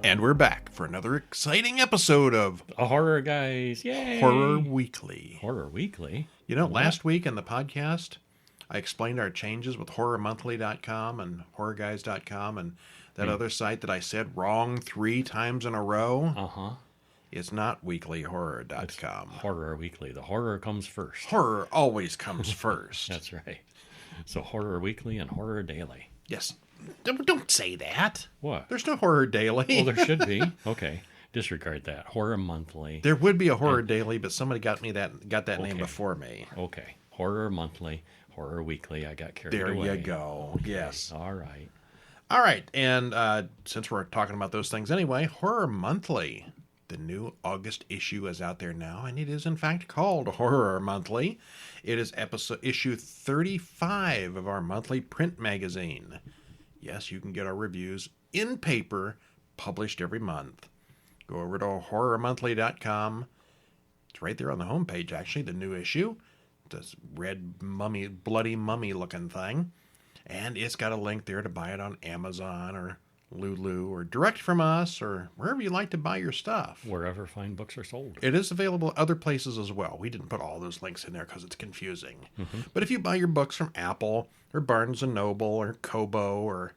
And we're back for another exciting episode of Horror Guys. Yay! Horror Weekly. Horror Weekly? You know, last week in the podcast, I explained our changes with HorrorMonthly.com and HorrorGuys.com and that other site that I said wrong 3 times in a row. Uh-huh. It's not weeklyhorror.com. It's Horror Weekly. The horror comes first. Horror always comes first. That's right. So Horror Weekly and Horror Daily. Yes. Don't say that. What? There's no Horror Daily. Well, there should be. Okay. Disregard that. Horror Monthly. There would be a Horror Daily, but somebody got that name before me. Okay. Horror Monthly, Horror Weekly. I got carried away. There you go. Okay. Yes. All right. All right. And since we're talking about those things anyway, Horror Monthly. The new August issue is out there now, and it is in fact called Horror Monthly. It is issue 35 of our monthly print magazine. Yes, you can get our reviews in paper, published every month. Go over to horrormonthly.com. It's right there on the homepage, actually, the new issue. This red bloody mummy looking thing. And it's got a link there to buy it on Amazon or Lulu or direct from us or wherever you like to buy your stuff. Wherever fine books are sold. It is available at other places as well. We didn't put all those links in there because it's confusing. Mm-hmm. But if you buy your books from Apple or Barnes & Noble or Kobo or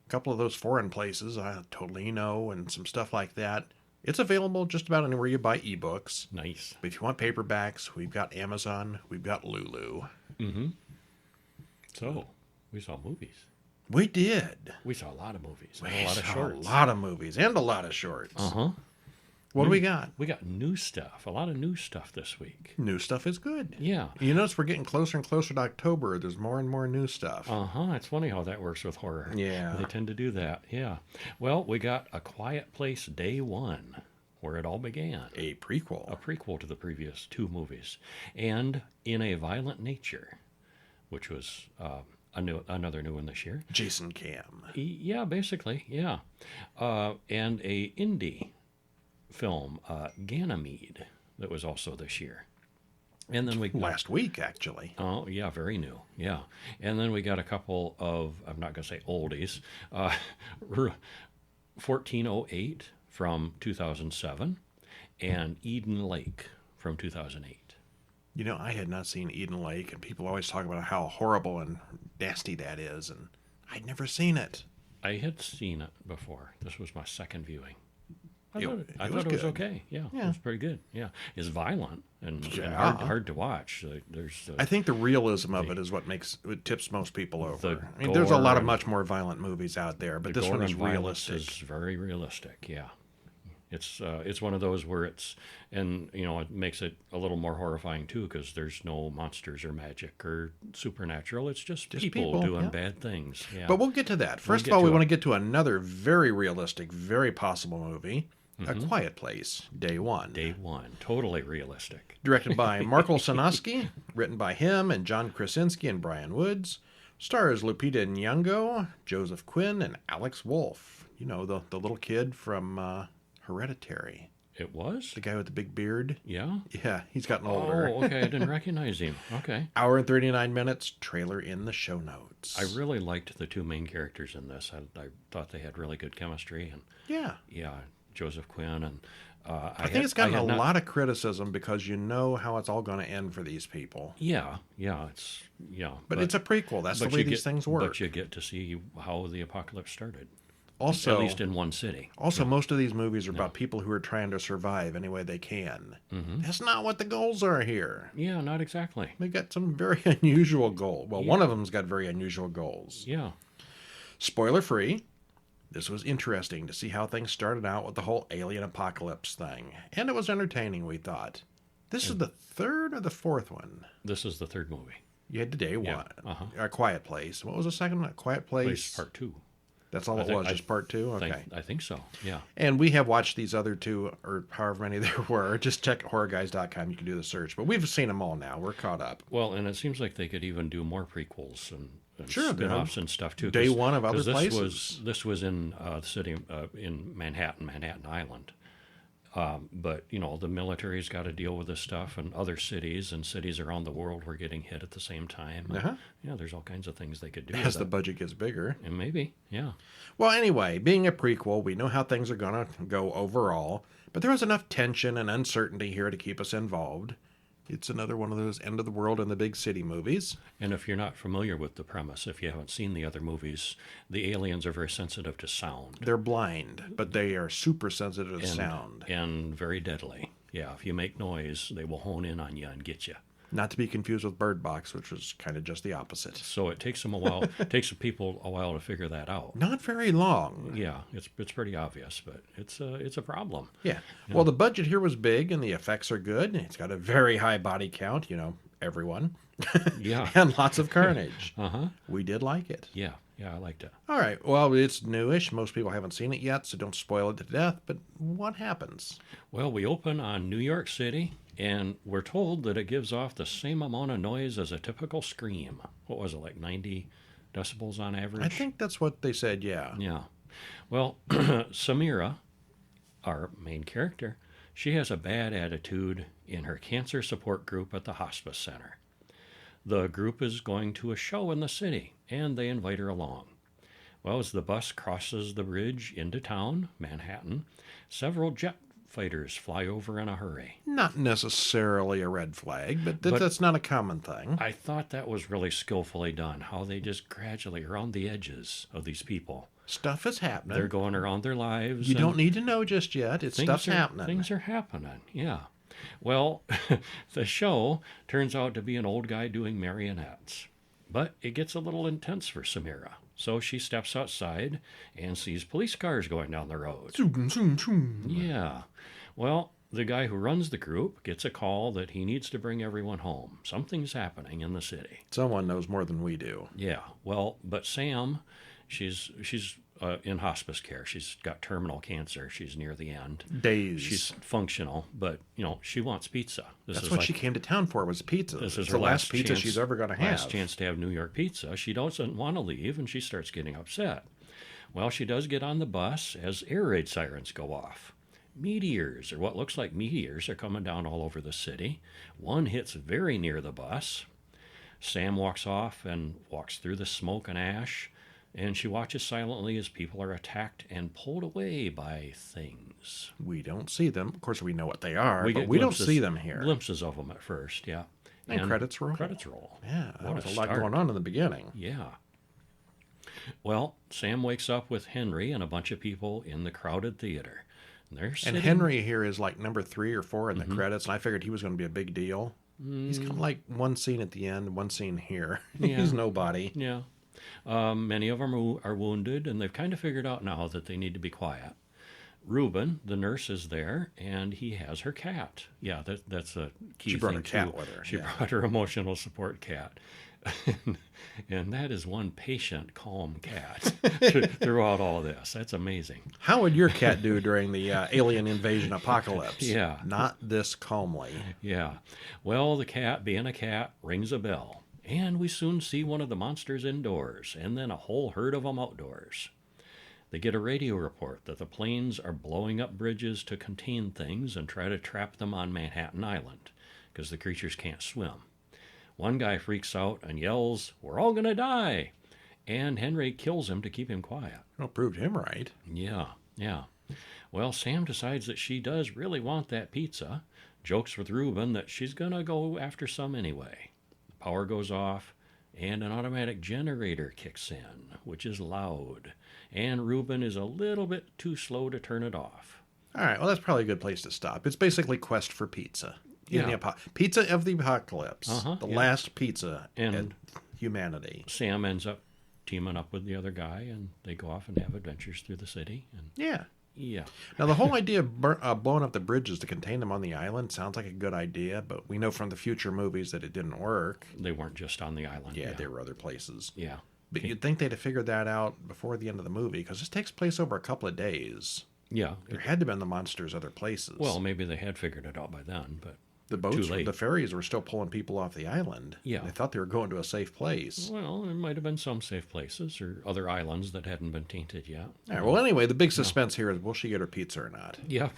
a couple of those foreign places, Tolino and some stuff like that, it's available just about anywhere you buy ebooks. Nice. But if you want paperbacks, we've got Amazon, we've got Lulu. Mm-hmm. So, we saw movies. We did. We saw a lot of movies. We And a lot of saw shorts. a lot of movies and a lot of shorts. Uh-huh. What do we got? We got new stuff. A lot of new stuff this week. New stuff is good. Yeah. You notice we're getting closer and closer to October. There's more and more new stuff. Uh-huh. It's funny how that works with horror. Yeah. They tend to do that. Yeah. Well, we got A Quiet Place Day 1, where it all began. A prequel. A prequel to the previous 2 movies. And In a Violent Nature, which was another new one this year. Jason Cam. Yeah, basically. Yeah. And a indie film, Ganymede, that was also this year. And then we Last week, actually. Oh, yeah, very new. Yeah. And then we got a couple of, I'm not going to say oldies, 1408 from 2007 and Eden Lake from 2008. You know, I had not seen Eden Lake, and people always talk about how horrible and nasty that is, and I'd never seen it. I had seen it before. This was my second viewing. I It thought it was good. okay. Yeah, it was pretty good. Yeah, it's violent and hard to watch. There's I think the realism of it is what tips most people over. The There's a lot of gore much more violent movies out there, but the this one gore is and violence realistic. is very realistic. Yeah, it's one of those where it makes it a little more horrifying too because there's no monsters or magic or supernatural. It's just people doing bad things. Yeah. But we'll get to that. First of all, we want to get to another very realistic, very possible movie, A Quiet Place, Day 1. Day 1, totally realistic. Directed by Markle Sanoski, written by him and John Krasinski and Brian Woods. Stars Lupita Nyong'o, Joseph Quinn, and Alex Wolff. You know, the little kid from Hereditary. It was? The guy with the big beard. Yeah? Yeah, he's gotten older. Oh, okay. I didn't recognize him. Okay. Hour and 39 minutes. Trailer in the show notes. I really liked the 2 main characters in this. I thought they had really good chemistry. And yeah, Joseph Quinn. And I think it's gotten a lot of criticism because you know how it's all going to end for these people. Yeah. But it's a prequel. That's the way these things work. But you get to see how the apocalypse started. Also, at least in one city. Also, most of these movies are about people who are trying to survive any way they can. Mm-hmm. That's not what the goals are here. Yeah, not exactly. They got some very unusual goals. Well, one of them's got very unusual goals. Yeah. Spoiler free. This was interesting to see how things started out with the whole alien apocalypse thing. And it was entertaining, we thought. This is the 3rd or the 4th one? This is the 3rd movie. You had Day 1. Yeah. Uh-huh. A Quiet Place. What was the second one? A Quiet Place? Part 2. That's all it was, just part 2? Okay. I think so, yeah. And we have watched these other 2, or however many there were. Just check horrorguys.com. You can do the search. But we've seen them all now. We're caught up. Well, and it seems like they could even do more prequels and sure, spin-offs and stuff, too. Day 1 of other places. places. This was in the city, in Manhattan Island. But, the military's got to deal with this stuff, and other cities and cities around the world were getting hit at the same time. Uh-huh. There's all kinds of things they could do. As the budget gets bigger. And maybe, yeah. Well, anyway, being a prequel, we know how things are going to go overall, but there was enough tension and uncertainty here to keep us involved. It's another one of those end of the world in the big city movies. And if you're not familiar with the premise, if you haven't seen the other movies, the aliens are very sensitive to sound. They're blind, but they are super sensitive to sound. And very deadly. Yeah, if you make noise, they will hone in on you and get you. Not to be confused with Bird Box, which was kind of just the opposite. So it takes them a while. It takes people a while to figure that out. Not very long. Yeah, it's pretty obvious, but it's a problem. Yeah. Well, the budget here was big, and the effects are good. It's got a very high body count. Everyone. Yeah. And lots of carnage. Uh-huh. We did like it. Yeah, I liked it. All right. Well, it's newish. Most people haven't seen it yet, so don't spoil it to death. But what happens? Well, we open on New York City, and we're told that it gives off the same amount of noise as a typical scream. What was it, like 90 decibels on average? I think that's what they said, yeah. Yeah. Well, Samira, our main character, she has a bad attitude in her cancer support group at the hospice center. The group is going to a show in the city, and they invite her along. Well, as the bus crosses the bridge into town, Manhattan, several jet fighters fly over in a hurry. Not necessarily a red flag, but that's not a common thing. I thought that was really skillfully done, how they just gradually around the edges of these people. Stuff is happening. They're going around their lives. You don't need to know just yet. Stuff's happening. Things are happening, yeah. Well, the show turns out to be an old guy doing marionettes. But it gets a little intense for Samira. So she steps outside and sees police cars going down the road. Zoom, zoom, zoom. Yeah. Well, the guy who runs the group gets a call that he needs to bring everyone home. Something's happening in the city. Someone knows more than we do. Yeah. Well, but Sam, she's in hospice care. She's got terminal cancer. She's near the end. Days. She's functional, but, she wants pizza. That's what she came to town for, was pizza. This is the her last pizza chance, she's ever going to have. Last chance to have New York pizza. She doesn't want to leave, and she starts getting upset. Well, she does get on the bus as air raid sirens go off. Meteors, or what looks like meteors, are coming down all over the city. One hits very near the bus. Sam walks off and walks through the smoke and ash, and she watches silently as people are attacked and pulled away by things. We don't see them. Of course, we know what they are, but get we don't see them here. Glimpses of them at first, yeah. And credits roll. Credits roll. Yeah, there What was a a lot start. going on in the beginning. Yeah. Well, Sam wakes up with Henry and a bunch of people in the crowded theater. They're sitting... And Henry here is like number 3 or 4 in the credits, and I figured he was going to be a big deal. He's kind of like one scene at the end, one scene here. Yeah. He's nobody. Yeah. Many of them are wounded, and they've kind of figured out now that they need to be quiet. Reuben, the nurse, is there, and he has her cat. Yeah, that's a key thing. She brought her cat too. with her. She yeah. brought her emotional support cat. And that is one patient, calm cat throughout all of this. That's amazing. How would your cat do during the alien invasion apocalypse? Yeah. Not this calmly. Yeah. Well, the cat, being a cat, rings a bell. And we soon see one of the monsters indoors, and then a whole herd of them outdoors. They get a radio report that the planes are blowing up bridges to contain things and try to trap them on Manhattan Island, because the creatures can't swim. One guy freaks out and yells, "We're all going to die!" And Henry kills him to keep him quiet. Well, proved him right. Yeah. Well, Sam decides that she does really want that pizza, jokes with Reuben that she's going to go after some anyway. The power goes off, and an automatic generator kicks in, which is loud, and Reuben is a little bit too slow to turn it off. All right, well, that's probably a good place to stop. It's basically Quest for Pizza. Yeah. Pizza of the Apocalypse. The yeah. last pizza And in humanity. Sam ends up teaming up with the other guy, and they go off and have adventures through the city. And Yeah. Now, the whole idea of blowing up the bridges to contain them on the island sounds like a good idea, but we know from the future movies that it didn't work. They weren't just on the island. Yeah, there were other places. Yeah. But you'd think they'd have figured that out before the end of the movie, because this takes place over a couple of days. Yeah. There had to have been the monsters other places. Well, maybe they had figured it out by then, but The boats, the ferries were still pulling people off the island. Yeah. They thought they were going to a safe place. Well, there might have been some safe places or other islands that hadn't been tainted yet. All right, well, anyway, the big suspense here is will she get her pizza or not? Yeah.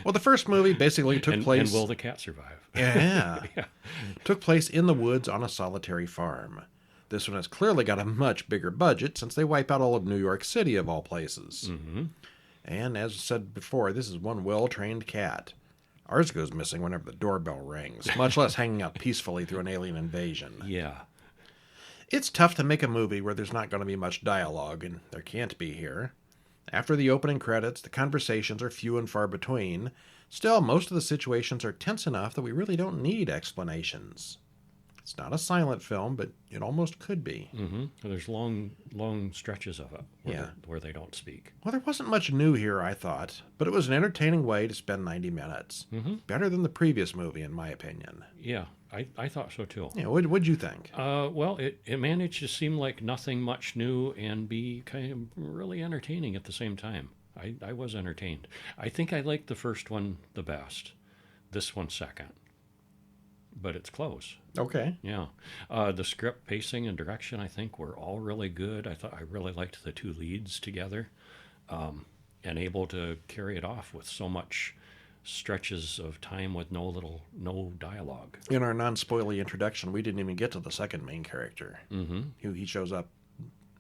Well, the first movie basically took place... And will the cat survive? Yeah. Yeah. Took place in the woods on a solitary farm. This one has clearly got a much bigger budget since they wipe out all of New York City, of all places. Mm-hmm. And as said before, this is one well-trained cat. Ours goes missing whenever the doorbell rings, much less hanging out peacefully through an alien invasion. Yeah. It's tough to make a movie where there's not going to be much dialogue, and there can't be here. After the opening credits, the conversations are few and far between. Still, most of the situations are tense enough that we really don't need explanations. It's not a silent film, but it almost could be. Mm-hmm. There's long stretches of it where they don't speak. Well, there wasn't much new here, I thought, but it was an entertaining way to spend 90 minutes. Mm-hmm. Better than the previous movie, in my opinion. Yeah, I thought so too. Yeah, what'd you think? Well, it managed to seem like nothing much new and be kind of really entertaining at the same time. I was entertained. I think I liked the first one the best. This one second. But it's close. Okay. Yeah. The script, pacing, and direction, I think, were all really good. I really liked the two leads together, and able to carry it off with so much stretches of time with no dialogue. In our non-spoily introduction, we didn't even get to the second main character. Mm-hmm. He shows up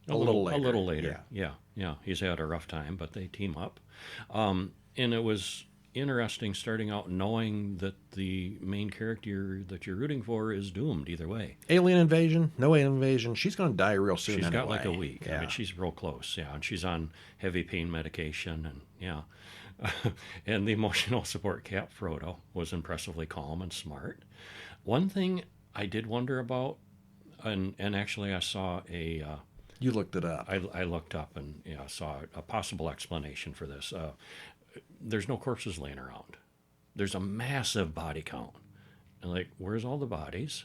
a little later. A little later. Yeah. He's had a rough time, but they team up. And it was interesting starting out knowing that the main character that you're rooting for is doomed either way. Alien invasion, no alien invasion. She's going to die real soon. She's anyway. got like a week. Yeah. I mean, she's real close. Yeah, and she's on heavy pain medication, and yeah. And the emotional support cat Frodo was impressively calm and smart. One thing I did wonder about, and actually I saw a. You looked it up. I looked up and saw a possible explanation for this. There's no corpses laying around. There's a massive body count. And like, where's all the bodies?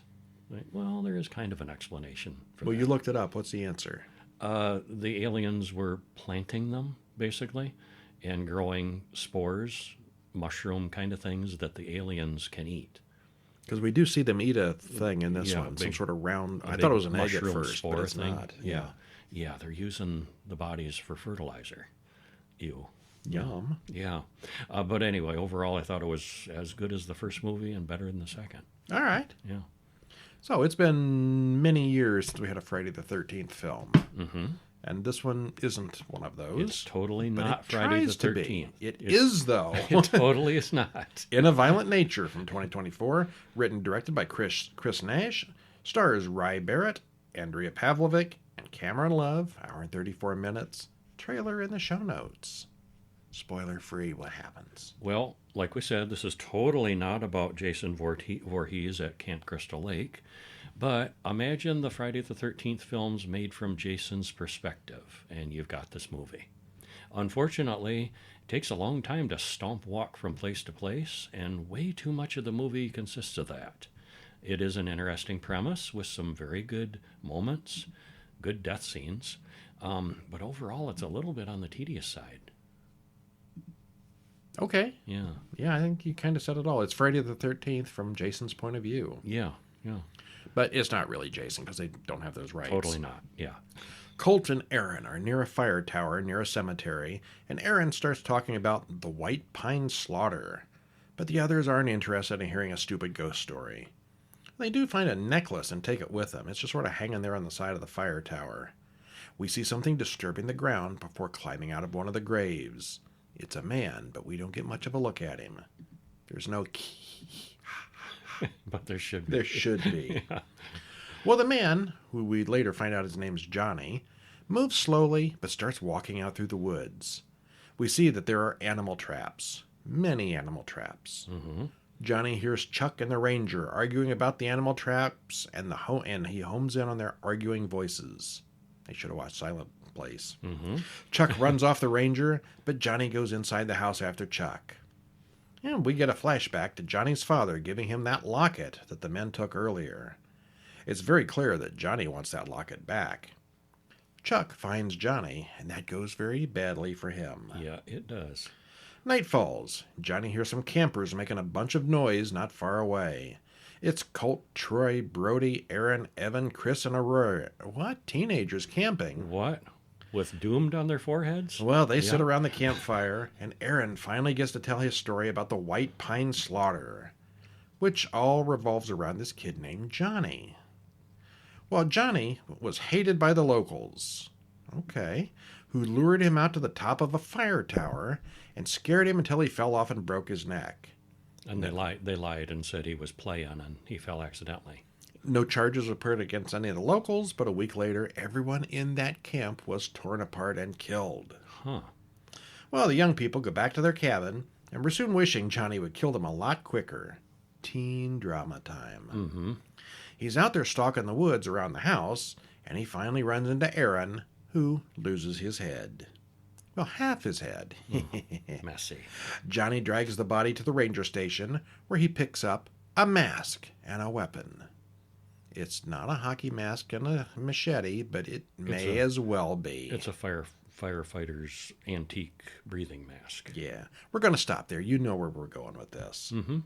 Like, well, there is kind of an explanation for that. Well, you looked it up. What's the answer? The aliens were planting them, basically, and growing spores, mushroom kind of things that the aliens can eat. Because we do see them eat a thing in this one, some sort of round. I thought it was an egg at first, but it's not. Yeah, they're using the bodies for fertilizer. Ew. Yum. Yeah. But anyway, overall, I thought it was as good as the first movie and better than the second. All right. Yeah. So it's been many years since we had a Friday the 13th film. Mm-hmm. And this one isn't one of those. It's totally not it Friday the tries to 13th. be. It is, though. It totally is not. In a Violent Nature from 2024, written and directed by Chris Nash, stars Rye Barrett, Andrea Pavlovic, and Cameron Love. Hour and 34 minutes. Trailer in the show notes. Spoiler free, what happens? Well, like we said, this is totally not about Jason Voorhees at Camp Crystal Lake, but imagine the Friday the 13th films made from Jason's perspective, and you've got this movie. Unfortunately, it takes a long time to stomp walk from place to place, and way too much of the movie consists of that. It is an interesting premise with some very good moments, good death scenes, but overall it's a little bit on the tedious side. Okay. Yeah. Yeah, I think you kind of said it all. It's Friday the 13th from Jason's point of view. Yeah. But it's not really Jason because they don't have those rights. Totally not. Yeah. Colt and Aaron are near a fire tower near a cemetery, and Aaron starts talking about the White Pine Slaughter. But the others aren't interested in hearing a stupid ghost story. They do find a necklace and take it with them. It's just sort of hanging there on the side of the fire tower. We see something disturbing the ground before climbing out of one of the graves. It's a man, but we don't get much of a look at him. There's no key. But there should be. There should be. Yeah. Well, the man, who we later find out his name's Johnny, moves slowly but starts walking out through the woods. We see that there are animal traps. Many animal traps. Mm-hmm. Johnny hears Chuck and the ranger arguing about the animal traps, and he homes in on their arguing voices. They should have watched Silent Place. Mm-hmm. Chuck runs off the ranger, but Johnny goes inside the house after Chuck. And we get a flashback to Johnny's father giving him that locket that the men took earlier. It's very clear that Johnny wants that locket back. Chuck finds Johnny, and that goes very badly for him. Yeah, it does. Night falls. Johnny hears some campers making a bunch of noise not far away. It's Colt, Troy, Brody, Aaron, Evan, Chris, and Aurora. What? Teenagers camping? What? With doomed on their foreheads? Well, they sit Yeah. around the campfire, and Aaron finally gets to tell his story about the White Pine Slaughter, which all revolves around this kid named Johnny. Well, Johnny was hated by the locals, okay, who lured him out to the top of a fire tower and scared him until he fell off and broke his neck. And they lied and said he was playing and he fell accidentally. No charges were put against any of the locals, but a week later, everyone in that camp was torn apart and killed. Huh. Well, the young people go back to their cabin and were soon wishing Johnny would kill them a lot quicker. Teen drama time. Mm-hmm. He's out there stalking the woods around the house, and he finally runs into Aaron, who loses his head. Well, half his head. Messy. Johnny drags the body to the ranger station, where he picks up a mask and a weapon. It's not a hockey mask and a machete, but it may as well be. It's a firefighter's antique breathing mask. Yeah. We're going to stop there. You know where we're going with this. Mm-hmm.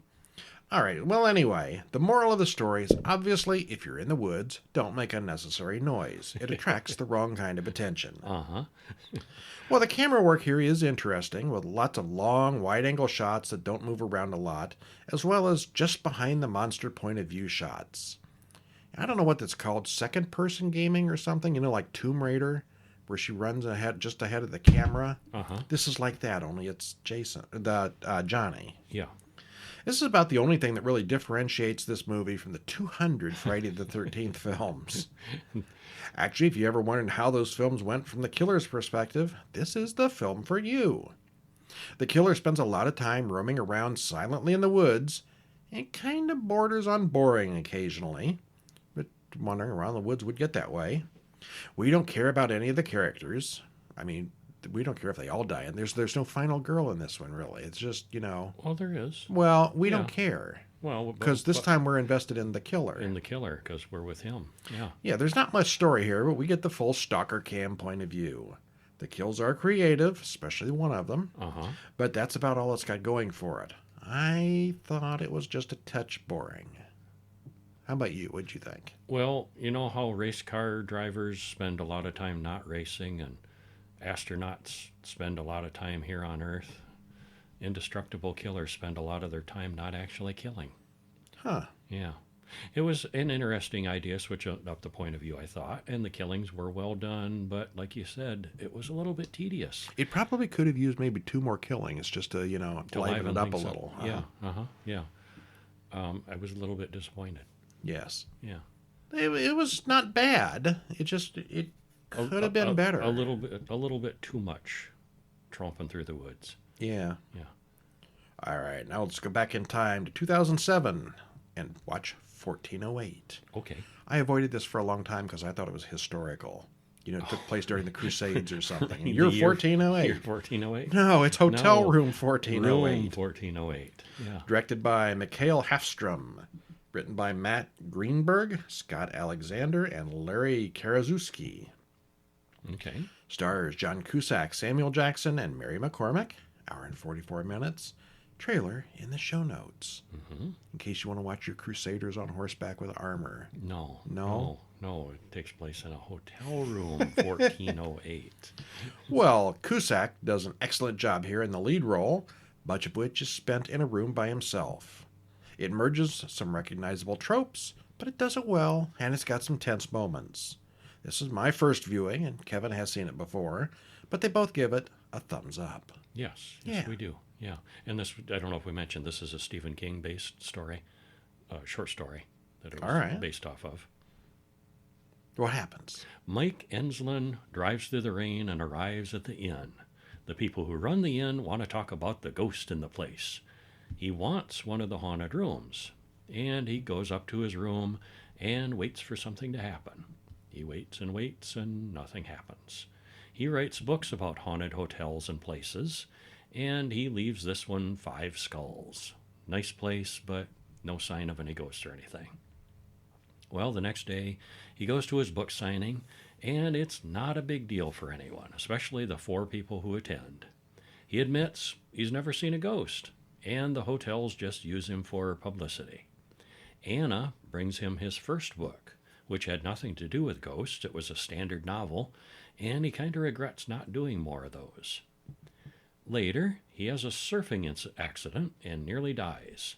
All right. Well, anyway, the moral of the story is obviously, if you're in the woods, don't make unnecessary noise. It attracts the wrong kind of attention. Uh-huh. Well, the camera work here is interesting, with lots of long, wide-angle shots that don't move around a lot, as well as just behind the monster point of view shots. I don't know what that's called, second-person gaming or something, like Tomb Raider, where she runs just ahead of the camera. Uh-huh. This is like that, only it's Johnny. Yeah. This is about the only thing that really differentiates this movie from the 200 Friday the 13th films. Actually, if you ever wondered how those films went from the killer's perspective, this is the film for you. The killer spends a lot of time roaming around silently in the woods, and kind of borders on boring occasionally. But wandering around the woods would get that way. We don't care about any of the characters. I mean, we don't care if they all die, and there's no final girl in this one, really. It's just, Well, there is. Well, we don't care. Well, Because this time we're invested in the killer. In the killer, because we're with him. Yeah. Yeah, there's not much story here, but we get the full stalker cam point of view. The kills are creative, especially one of them, Uh-huh. but that's about all it's got going for it. I thought it was just a touch boring. How about you? What'd you think? Well, you know how race car drivers spend a lot of time not racing and astronauts spend a lot of time here on Earth? Indestructible killers spend a lot of their time not actually killing. Huh. Yeah. It was an interesting idea, switching up the point of view, I thought, and the killings were well done, but like you said, it was a little bit tedious. It probably could have used maybe 2 more killings just to, liven it up a things little. Yeah. Uh-huh. Yeah. I was a little bit disappointed. Yes. Yeah. It was not bad. It could have been better. A little bit too much tromping through the woods. Yeah. Yeah. All right, now let's go back in time to 2007 and watch 1408. Okay. I avoided this for a long time because I thought it was historical. It took place during the Crusades or something. You're 1408. Year 1408? No, it's Hotel No. Room 1408. Room 1408. Yeah. Directed by Mikhail Hafstrom. Written by Matt Greenberg, Scott Alexander, and Larry Karaszewski. Okay. Stars John Cusack, Samuel Jackson, and Mary McCormick. Hour and 44 minutes. Trailer in the show notes. Mm-hmm. In case you want to watch your Crusaders on horseback with armor. No. No? No, it takes place in a hotel room, 1408. Well, Cusack does an excellent job here in the lead role, much of which is spent in a room by himself. It merges some recognizable tropes, but it does it well, and it's got some tense moments. This is my first viewing, and Kevin has seen it before, but they both give it a thumbs up. Yes, Yeah. we do. Yeah. And this, I don't know if we mentioned, this is a Stephen King-based story, short story that it was All right. based off of. What happens? Mike Enslin drives through the rain and arrives at the inn. The people who run the inn want to talk about the ghost in the place. He wants one of the haunted rooms, and he goes up to his room and waits for something to happen. He waits, and nothing happens. He writes books about haunted hotels and places, and he leaves this one 5 skulls. Nice place, but no sign of any ghosts or anything. Well, the next day, he goes to his book signing, and it's not a big deal for anyone, especially the 4 people who attend. He admits he's never seen a ghost, and the hotels just use him for publicity. Anna brings him his first book, which had nothing to do with ghosts. It was a standard novel, and he kind of regrets not doing more of those. Later, he has a surfing accident and nearly dies.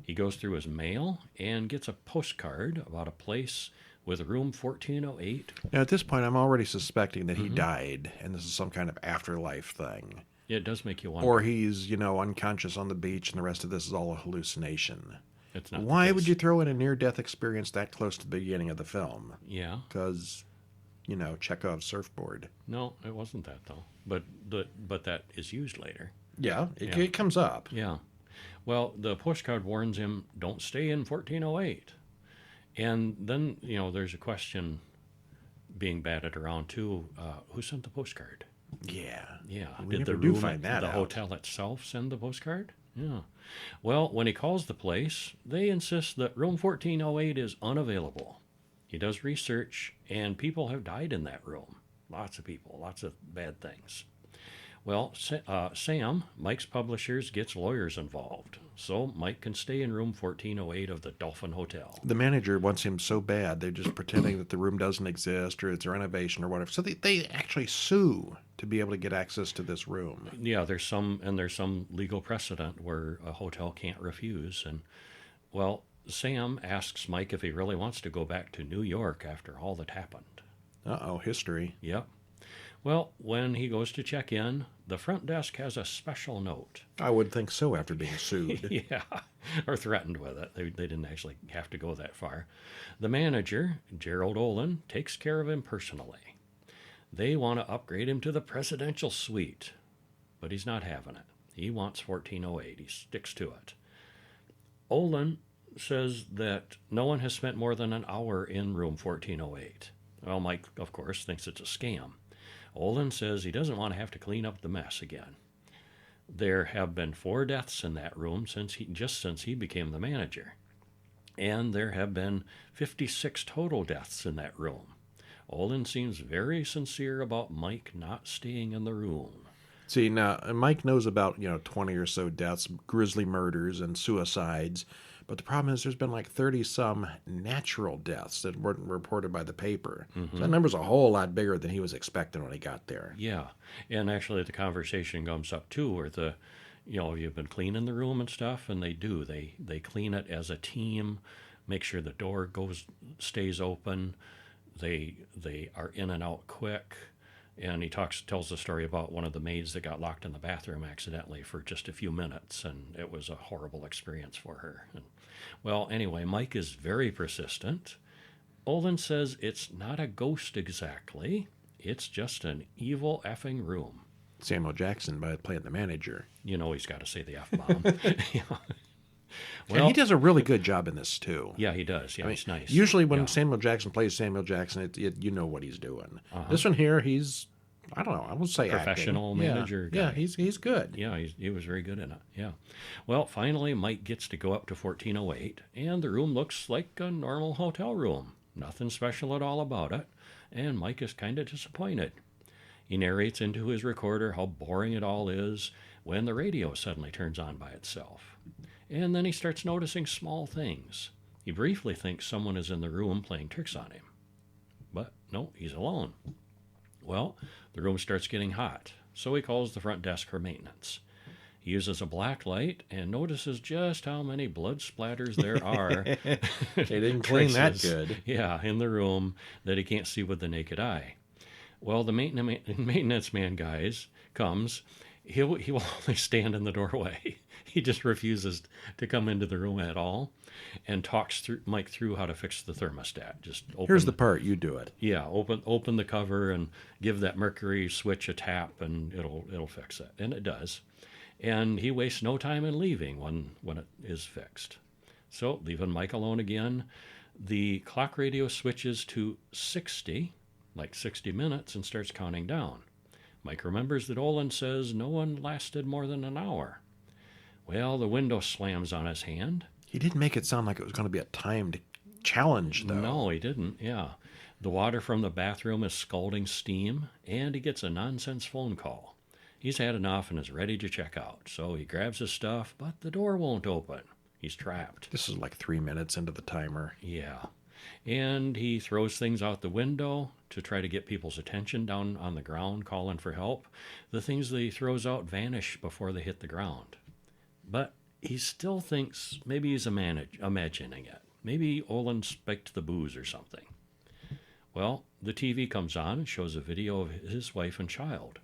He goes through his mail and gets a postcard about a place with room 1408. Now, at this point, I'm already suspecting that he died, and this is some kind of afterlife thing. It does make you wonder. Or he's, unconscious on the beach, and the rest of this is all a hallucination. It's not. Why would you throw in a near-death experience that close to the beginning of the film? Yeah. Because, Chekhov's surfboard. No, it wasn't that, though. But that is used later. Yeah, it comes up. Yeah. Well, the postcard warns him, don't stay in 1408. And then, there's a question being batted around, too. Who sent the postcard? Yeah. Yeah. We Did never the do room, find that the out. hotel itself send the postcard? Yeah. Well, when he calls the place, they insist that room 1408 is unavailable. He does research, and people have died in that room. Lots of people, lots of bad things. Well, Sam, Mike's publishers, gets lawyers involved, so Mike can stay in room 1408 of the Dolphin Hotel. The manager wants him so bad, they're just pretending that the room doesn't exist or it's a renovation or whatever. So they actually sue to be able to get access to this room. Yeah, there's some legal precedent where a hotel can't refuse. And, well, Sam asks Mike if he really wants to go back to New York after all that happened. Uh-oh, history. Yep. Well, when he goes to check in, the front desk has a special note. I would think so after being sued. Yeah, or threatened with it. They didn't actually have to go that far. The manager, Gerald Olin, takes care of him personally. They want to upgrade him to the presidential suite, but he's not having it. He wants 1408. He sticks to it. Olin says that no one has spent more than an hour in room 1408. Well, Mike, of course, thinks it's a scam. Olin says he doesn't want to have to clean up the mess again. There have been 4 deaths in that room since he became the manager. And there have been 56 total deaths in that room. Olin seems very sincere about Mike not staying in the room. See, now, Mike knows about, 20 or so deaths, grisly murders and suicides. But the problem is there's been like 30-some natural deaths that weren't reported by the paper. Mm-hmm. So that number's a whole lot bigger than he was expecting when he got there. Yeah. And actually the conversation comes up, too, where you've been cleaning the room and stuff, and they do. They clean it as a team, make sure the door stays open. They are in and out quick. And he tells the story about one of the maids that got locked in the bathroom accidentally for just a few minutes, and it was a horrible experience for her. And, well, anyway, Mike is very persistent. Olin says it's not a ghost exactly. It's just an evil effing room. Samuel Jackson by playing the manager. He's got to say the F-bomb. Yeah. Well, and he does a really good job in this, too. Yeah, he does. Yeah, he's nice. Usually when Samuel Jackson plays Samuel Jackson, you know what he's doing. Uh-huh. This one here, he's, I don't know, I would say professional acting. Manager guy. Yeah, he's good. Yeah, he was very good in it. Yeah. Well, finally, Mike gets to go up to 1408, and the room looks like a normal hotel room. Nothing special at all about it, and Mike is kind of disappointed. He narrates into his recorder how boring it all is when the radio suddenly turns on by itself. And then he starts noticing small things. He briefly thinks someone is in the room playing tricks on him. But no, he's alone. Well, the room starts getting hot, so he calls the front desk for maintenance. He uses a black light and notices just how many blood splatters there are. They didn't clean that good. Yeah, in the room that he can't see with the naked eye. Well, the maintenance man comes. He will only stand in the doorway. He just refuses to come into the room at all, and talks Mike through how to fix the thermostat. Just here's the part, you do it. Yeah, open the cover and give that mercury switch a tap, and it'll fix it, and it does. And he wastes no time in leaving when it is fixed. So leaving Mike alone again, the clock radio switches to 60, like 60 minutes, and starts counting down. Mike remembers that Olin says no one lasted more than an hour. Well, the window slams on his hand. He didn't make it sound like it was going to be a timed challenge, though. No, he didn't, yeah. The water from the bathroom is scalding steam, and he gets a nonsense phone call. He's had enough and is ready to check out. So he grabs his stuff, but the door won't open. He's trapped. This is like 3 minutes into the timer. Yeah. And he throws things out the window to try to get people's attention down on the ground, calling for help. The things that he throws out vanish before they hit the ground. But he still thinks maybe he's imagining it. Maybe Olin spiked the booze or something. Well, the TV comes on and shows a video of his wife and child.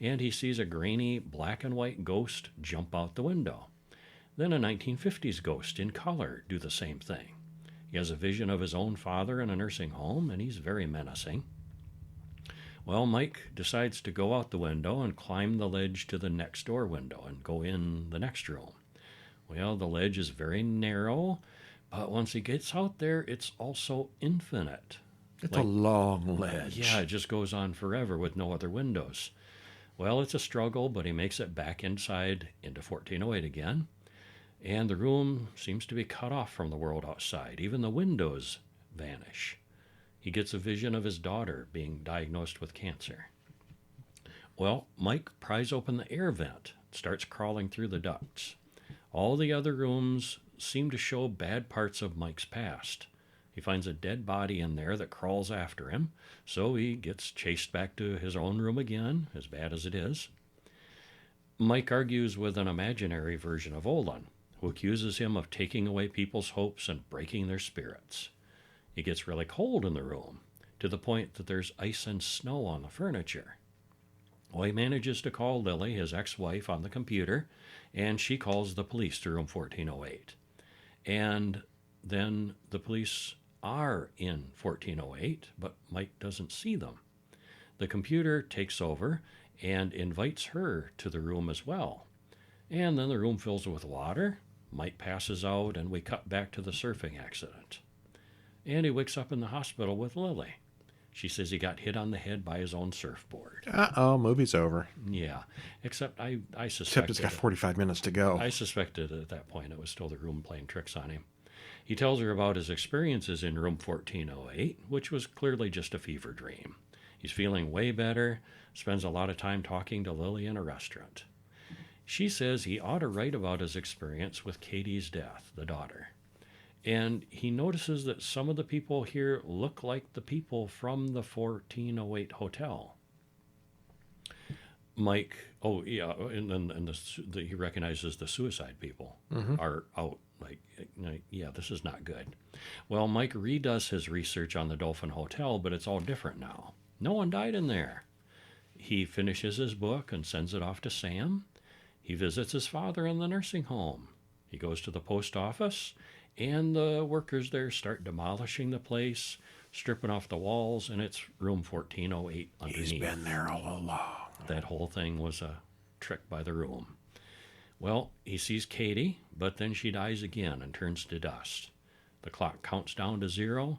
And he sees a grainy black and white ghost jump out the window. Then a 1950s ghost in color do the same thing. He has a vision of his own father in a nursing home, and he's very menacing. Well, Mike decides to go out the window and climb the ledge to the next door window and go in the next room. Well, the ledge is very narrow, but once he gets out there, it's also infinite. It's a long ledge. Yeah, it just goes on forever with no other windows. Well, it's a struggle, but he makes it back inside into 1408 again. And the room seems to be cut off from the world outside. Even the windows vanish. He gets a vision of his daughter being diagnosed with cancer. Well, Mike pries open the air vent, starts crawling through the ducts. All the other rooms seem to show bad parts of Mike's past. He finds a dead body in there that crawls after him, so he gets chased back to his own room again, as bad as it is. Mike argues with an imaginary version of Olin, who accuses him of taking away people's hopes and breaking their spirits. It gets really cold in the room, to the point that there's ice and snow on the furniture. Well, he manages to call Lily, his ex-wife, on the computer, and she calls the police to room 1408. And then the police are in 1408, but Mike doesn't see them. The computer takes over and invites her to the room as well. And then the room fills with water. Mike passes out, and we cut back to the surfing accident. And he wakes up in the hospital with Lily. She says he got hit on the head by his own surfboard. Uh-oh, movie's over. Yeah, except I suspected... Except it's got 45 minutes to go. I suspected at that point it was still the room playing tricks on him. He tells her about his experiences in room 1408, which was clearly just a fever dream. He's feeling way better, spends a lot of time talking to Lily in a restaurant. She says he ought to write about his experience with Katie's death, the daughter. And he notices that some of the people here look like the people from the 1408 hotel. Mike, and he recognizes the suicide people are out. Like, yeah, this is not good. Well, Mike redoes his research on the Dolphin Hotel, but it's all different now. No one died in there. He finishes his book and sends it off to Sam. He visits his father in the nursing home. He goes to the post office, and the workers there start demolishing the place, stripping off the walls, and it's room 1408 underneath. He's been there all along. That whole thing was a trick by the room. Well, he sees Katie, but then she dies again and turns to dust. The clock counts down to 0,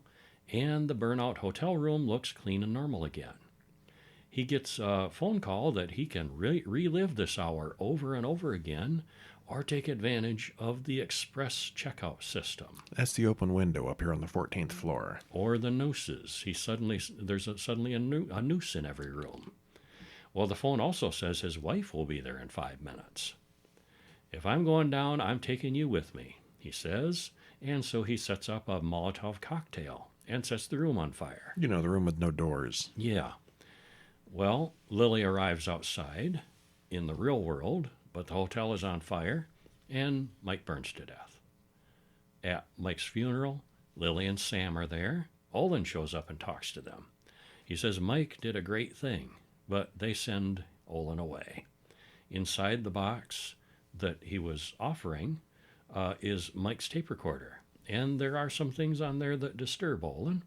and the burnout hotel room looks clean and normal again. He gets a phone call that he can relive this hour over and over again, or take advantage of the express checkout system. That's the open window up here on the 14th floor. Or the nooses. There's suddenly a noose in every room. Well, the phone also says his wife will be there in 5 minutes. If I'm going down, I'm taking you with me, he says, and so he sets up a Molotov cocktail and sets the room on fire. You know, the room with no doors. Yeah. Well, Lily arrives outside in the real world, but the hotel is on fire, and Mike burns to death. At Mike's funeral, Lily and Sam are there. Olin shows up and talks to them. He says Mike did a great thing, but they send Olin away. Inside the box that he was offering is Mike's tape recorder, and there are some things on there that disturb Olin.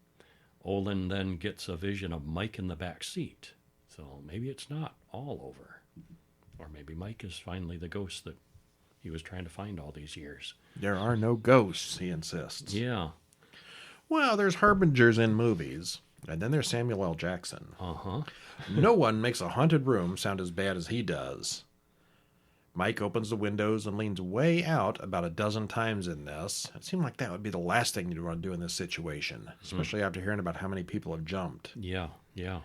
Olin then gets a vision of Mike in the back seat, so maybe it's not all over. Or maybe Mike is finally the ghost that he was trying to find all these years. There are no ghosts, he insists. Yeah. Well, there's harbingers in movies, and then there's Samuel L. Jackson. Uh-huh. No one makes a haunted room sound as bad as he does. Mike opens the windows and leans way out about a dozen times in this. It seemed like that would be the last thing you'd want to do in this situation, especially after hearing about how many people have jumped. Yeah, yeah.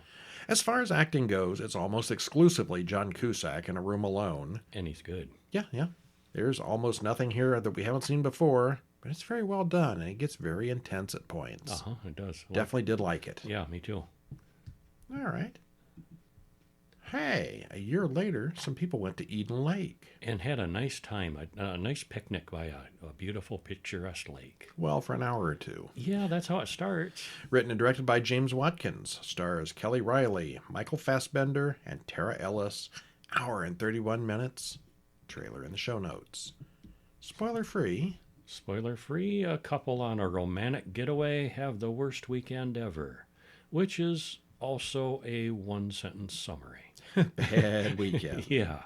As far as acting goes, it's almost exclusively John Cusack in a room alone. And he's good. Yeah, yeah. There's almost nothing here that we haven't seen before, but it's very well done, and it gets very intense at points. It does. Well, Definitely did like it. yeah, me too. All right. Hey, a year later, some people went to Eden Lake. And had a nice time, a nice picnic by a beautiful, picturesque lake. Well, for an hour or two. Yeah, that's how it starts. Written and directed by James Watkins. Stars Kelly Riley, Michael Fassbender, and Tara Ellis. Hour and 31 minutes. Trailer in the show notes. Spoiler free. Spoiler free, a couple on a romantic getaway have the worst weekend ever, which is also a one-sentence summary. Bad weekend. Yeah,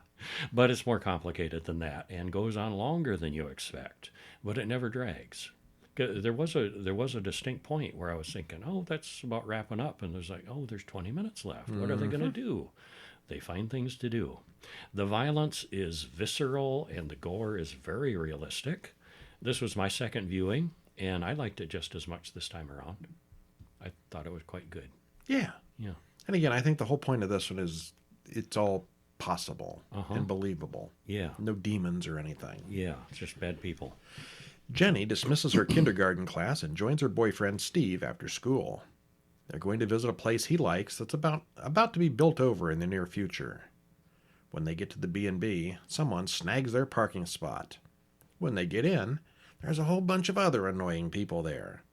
but it's more complicated than that and goes on longer than you expect, but it never drags. There was a distinct point where I was thinking, oh, that's about wrapping up, and there's like, oh, there's 20 minutes left. What are they going to do? They find things to do. The violence is visceral and the gore is very realistic. This was my second viewing, and I liked it just as much this time around. I thought it was quite good. Yeah. Yeah. And again, I think the whole point of this one is it's all possible and believable. Yeah. No demons or anything. Yeah, it's just bad people. Jenny dismisses her kindergarten class and joins her boyfriend Steve after school. They're going to visit a place he likes that's about to be built over in the near future. When they get to the B&B, someone snags their parking spot. When they get in, there's a whole bunch of other annoying people there.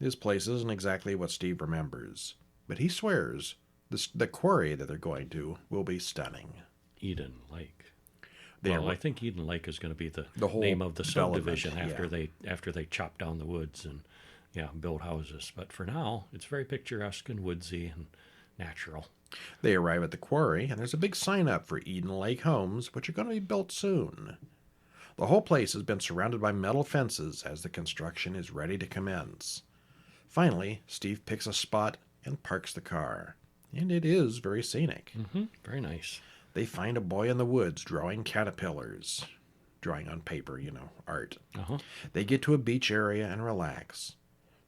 This place isn't exactly what Steve remembers, but he swears the quarry that they're going to will be stunning. Eden Lake. Well, I think Eden Lake is going to be the whole name of the subdivision development, after they chop down the woods and build houses. But for now, it's very picturesque and woodsy and natural. They arrive at the quarry, and there's a big sign up for Eden Lake homes, which are going to be built soon. The whole place has been surrounded by metal fences as the construction is ready to commence. Finally, Steve picks a spot and parks the car. And it is very scenic. Very nice. They find a boy in the woods drawing caterpillars. Drawing on paper, art. They get to a beach area and relax.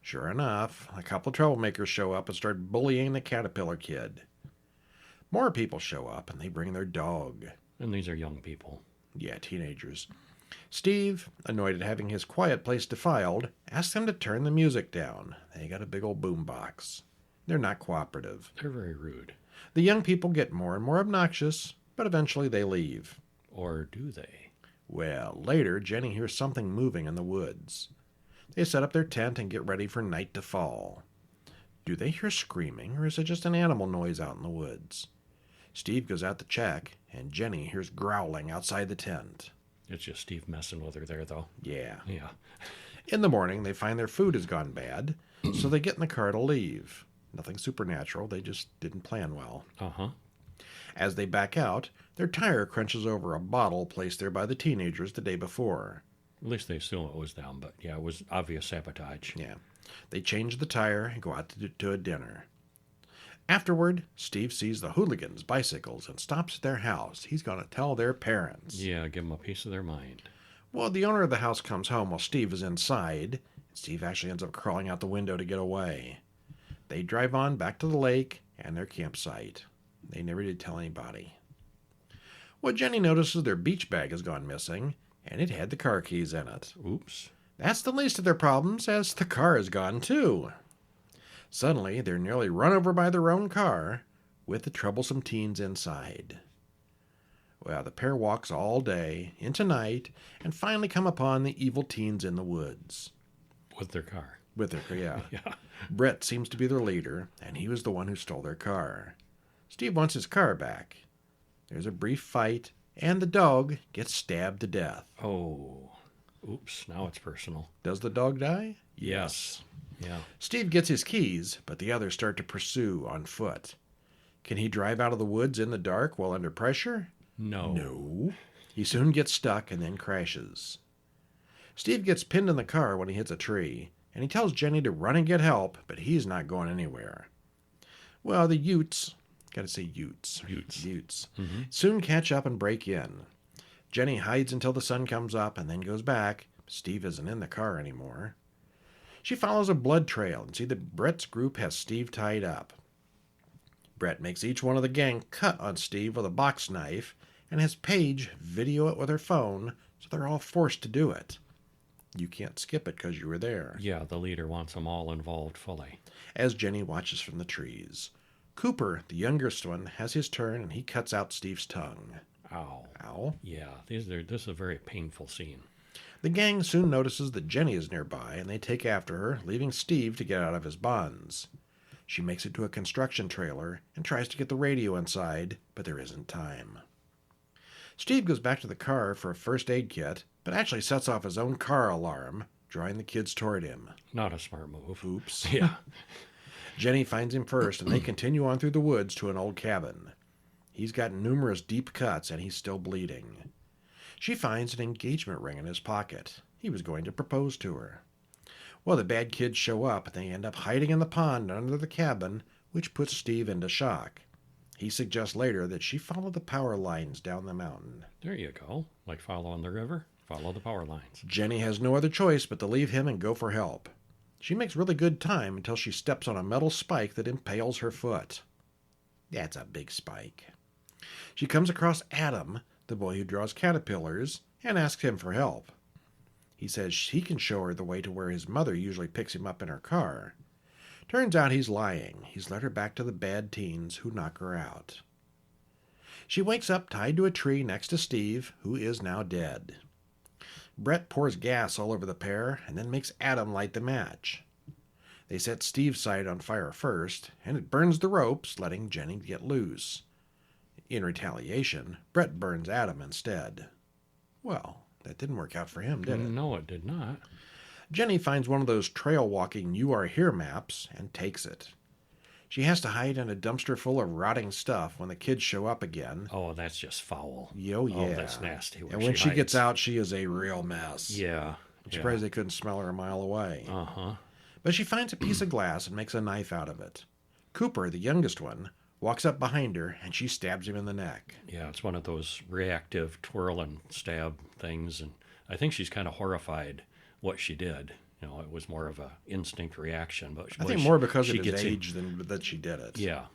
Sure enough, a couple of troublemakers show up and start bullying the caterpillar kid. More people show up and they bring their dog. And these are young people. Yeah, teenagers. Steve, annoyed at having his quiet place defiled, asks them to turn the music down. They got a big old boombox. They're not cooperative. They're very rude. The young people get more and more obnoxious, but eventually they leave. Or do they? Well, later, Jenny hears something moving in the woods. They set up their tent and get ready for night to fall. Do they hear screaming, or is it just an animal noise out in the woods? Steve goes out to check, and Jenny hears growling outside the tent. It's just Steve messing with her there, though. Yeah. Yeah. In the morning, they find their food has gone bad, so they get in the car to leave. Nothing supernatural, they just didn't plan well. As they back out, their tire crunches over a bottle placed there by the teenagers the day before. At least they assume it was down, but yeah, it was obvious sabotage. Yeah. They change the tire and go out to a dinner. Afterward, Steve sees the hooligans' bicycles and stops at their house. He's going to tell their parents. Yeah, give them a piece of their mind. Well, the owner of the house comes home while Steve is inside. Steve actually ends up crawling out the window to get away. They drive on back to the lake and their campsite. They never did tell anybody. Well, Jenny notices their beach bag has gone missing, and it had the car keys in it. Oops. That's the least of their problems, as the car is gone too. Suddenly, they're nearly run over by their own car, with the troublesome teens inside. Well, the pair walks all day, into night, and finally come upon the evil teens in the woods. With their car. With their, yeah. Yeah. Brett seems to be their leader, and he was the one who stole their car. Steve wants his car back. There's a brief fight, and the dog gets stabbed to death. Oh. Oops, now it's personal. Does the dog die? Yes. Yeah. Steve gets his keys, but the others start to pursue on foot. Can he drive out of the woods in the dark while under pressure? No. No. He soon gets stuck and then crashes. Steve gets pinned in the car when he hits a tree, and he tells Jenny to run and get help, but he's not going anywhere. Well, the Utes, gotta say Utes. Utes. Soon catch up and break in. Jenny hides until the sun comes up and then goes back. Steve isn't in the car anymore. She follows a blood trail and sees that Brett's group has Steve tied up. Brett makes each one of the gang cut on Steve with a box knife and has Paige video it with her phone, so they're all forced to do it. You can't skip it because you were there. Yeah, the leader wants them all involved fully. As Jenny watches from the trees, Cooper, the youngest one, has his turn and he cuts out Steve's tongue. Ow. Ow. Yeah, this is a very painful scene. The gang soon notices that Jenny is nearby and they take after her, leaving Steve to get out of his bonds. She makes it to a construction trailer and tries to get the radio inside, but there isn't time. Steve goes back to the car for a first aid kit, but actually sets off his own car alarm, drawing the kids toward him. Not a smart move. Oops. Yeah. Jenny finds him first, and they continue on through the woods to an old cabin. He's got numerous deep cuts, and he's still bleeding. She finds an engagement ring in his pocket. He was going to propose to her. Well, the bad kids show up, and they end up hiding in the pond under the cabin, which puts Steve into shock. He suggests later that she follow the power lines down the mountain. There you go. Like following the river, follow the power lines. Jenny has no other choice but to leave him and go for help. She makes really good time until she steps on a metal spike that impales her foot. That's a big spike. She comes across Adam, the boy who draws caterpillars, and asks him for help. He says he can show her the way to where his mother usually picks him up in her car. Turns out he's lying. He's led her back to the bad teens who knock her out. She wakes up tied to a tree next to Steve, who is now dead. Brett pours gas all over the pair and then makes Adam light the match. They set Steve's side on fire first, and it burns the ropes, letting Jenny get loose. In retaliation, Brett burns Adam instead. Well, that didn't work out for him, did it? No, it did not. Jenny finds one of those trail-walking You Are Here maps and takes it. She has to hide in a dumpster full of rotting stuff when the kids show up again. Oh, that's just foul. Oh, yeah. Oh, that's nasty. And when she gets out, she is a real mess. Yeah. I'm surprised they couldn't smell her a mile away. Uh-huh. But she finds a piece of glass and makes a knife out of it. Cooper, the youngest one, walks up behind her and she stabs him in the neck. Yeah, it's one of those reactive twirl and stab things, and I think she's kind of horrified what she did. You know, it was more of a instinct reaction, but I think more because of his age than that she did it. Yeah,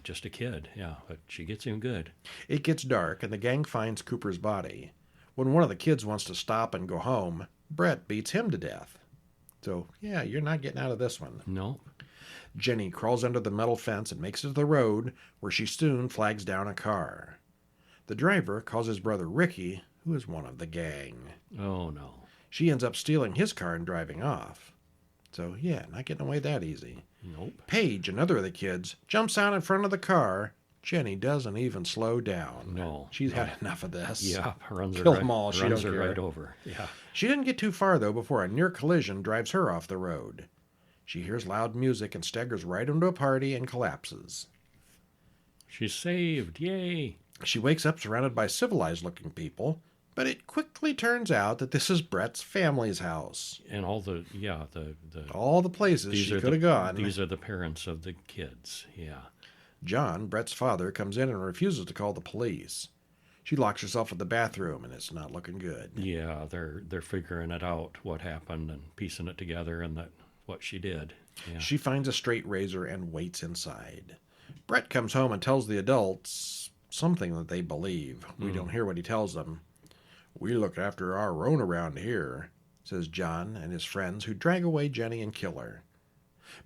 just a kid. Yeah, but she gets him good. It gets dark and the gang finds Cooper's body. When one of the kids wants to stop and go home, Brett beats him to death. So, yeah, you're not getting out of this one. No. Jenny crawls under the metal fence and makes it to the road, where she soon flags down a car. The driver calls his brother Ricky, who is one of the gang. Oh, no. She ends up stealing his car and driving off. So, yeah, not getting away that easy. Nope. Paige, another of the kids, jumps out in front of the car. Jenny doesn't even slow down. No. She's had enough of this. Yeah, runs Kill them all. She runs don't her care. right over. Yeah. She didn't get too far, though, before a near collision drives her off the road. She hears loud music and staggers right into a party and collapses. She's saved. Yay. She wakes up surrounded by civilized-looking people, but it quickly turns out that this is Brett's family's house. And all the all the places she could have gone. These are the parents of the kids. Yeah. John, Brett's father, comes in and refuses to call the police. She locks herself in the bathroom, and it's not looking good. Yeah, they're figuring it out, what happened, and piecing it together, and what she did. Yeah. She finds a straight razor and waits inside. Brett comes home and tells the adults something that they believe. We don't hear what he tells them. "We look after our own around here," says John and his friends, who drag away Jenny and kill her.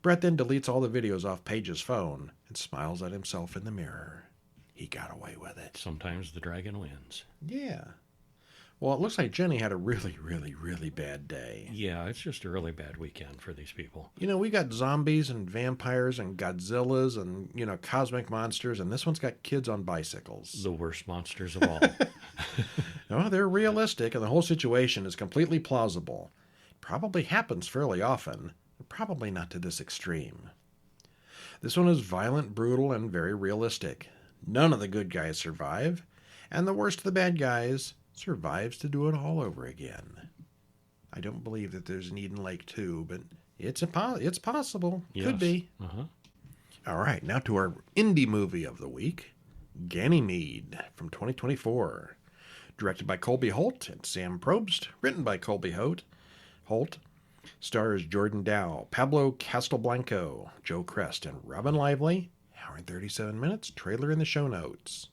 Brett then deletes all the videos off Paige's phone and smiles at himself in the mirror. He got away with it. Sometimes the dragon wins. Yeah. Well, it looks like Jenny had a really, really, really bad day. Yeah, it's just a really bad weekend for these people. You know, we got zombies and vampires and Godzillas and, cosmic monsters, and this one's got kids on bicycles. The worst monsters of all. No, they're realistic, and the whole situation is completely plausible. It probably happens fairly often, but probably not to this extreme. This one is violent, brutal, and very realistic. None of the good guys survive, and the worst of the bad guys survives to do it all over again. I don't believe that there's an Eden Lake 2, but it's possible. Yes. Could be. Uh-huh. All right, now to our indie movie of the week, Ganymede from 2024. Directed by Colby Holt and Sam Probst. Written by Colby Holt. Stars Jordan Dow, Pablo Castelblanco, Joe Crest, and Robin Lively. Hour and 37 minutes. Trailer in the show notes.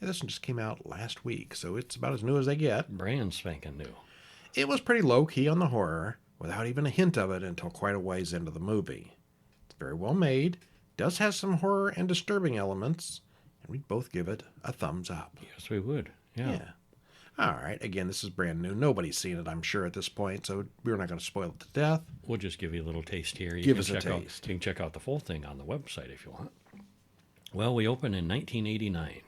Yeah, this one just came out last week, so it's about as new as they get. Brand spanking new. It was pretty low-key on the horror, without even a hint of it until quite a ways into the movie. It's very well made, does have some horror and disturbing elements, and we'd both give it a thumbs up. Yes, we would. Yeah. All right. Again, this is brand new. Nobody's seen it, I'm sure, at this point, so we're not going to spoil it to death. We'll just give you a little taste here. Give us a taste. You can check out the full thing on the website if you want. Well, we open in 1989.